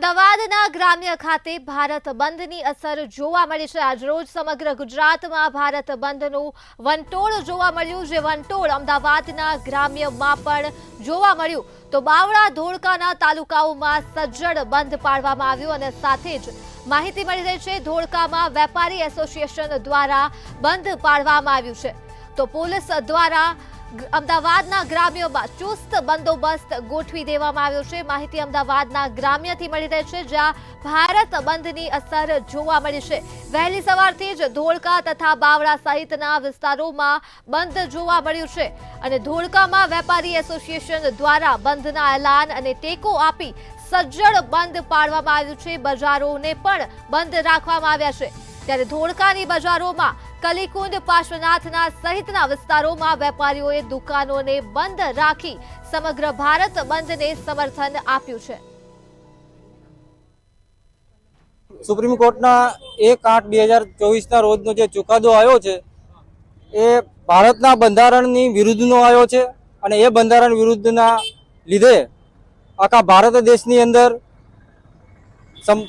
અમદાવાદના ગ્રામ્ય ખાતે ભારત બંધની અસર જોવા મળી છે। આજરોજ સમગ્ર ગુજરાતમાં ભારત બંધનું વંટોળ જોવા મળ્યું, જે વંટોળ અમદાવાદના ગ્રામ્યમાં પણ જોવા મળ્યું। તો બાવળા ધોળકાના તાલુકાઓમાં સજ્જડ બંધ પાડવામાં આવ્યું અને સાથે જ માહિતી મળી રહી છે ધોળકામાં વેપારી એસોસિએશન દ્વારા બંધ પાડવામાં આવ્યું છે। તો પોલીસ દ્વારા અમદાવાદના ગ્રામ્યોમાં ચુસ્ત બંદોબસ્ત ગોઠવી દેવામાં આવ્યો છે। માહિતી અમદાવાદના ગ્રામ્યથી મળી રહી છે, જ્યાં ભારત બંધની અસર જોવા મળી છે। વહેલી સવારથી જ ધોળકા તથા બાવળા સહિતના વિસ્તારોમાં બંધ જોવા મળ્યું છે અને ધોળકામાં વેપારી એસોસિએશન દ્વારા બંધના એલાન અને ટેકો આપી સજ્જડ બંધ પાડવામાં આવ્યું છે। બજારોને પણ બંધ રાખવામાં આવ્યા છે, ત્યારે ધોળકાની બજારોમાં કલીકુંડ, પાર્શ્વનાથના સહિતના વિસ્તારોમાં વેપારીઓએ દુકાનોને બંધ રાખી સમગ્ર ભારત બંધને સમર્થન આપ્યું છે। સુપ્રીમ કોર્ટના 1/8/2024ના રોજનો જે ચુકાદો આવ્યો છે એ ભારતના બંધારણની વિરુદ્ધનો આવ્યો છે અને એ બંધારણ વિરુદ્ધના લીધે આખા ભારત દેશની અંદર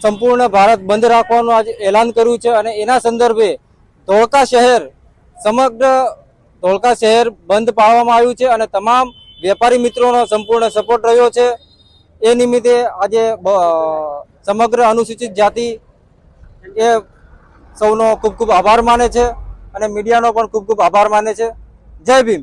સંપૂર્ણ ભારત બંધ રાખવાનું આજે એલાન કર્યું છે અને એના સંદર્ભે ધોળકા શહેર સમગ્ર ધોળકા શહેર બંધ પાડવામાં આવ્યું છે અને તમામ વેપારી મિત્રોનો સંપૂર્ણ સપોર્ટ રહ્યો છે। એ નિમિત્તે આજે સમગ્ર અનુસૂચિત જાતિ એ સૌનો ખૂબ ખૂબ આભાર માને છે અને મીડિયાનો પણ ખૂબ ખૂબ આભાર માને છે। જય ભીમ।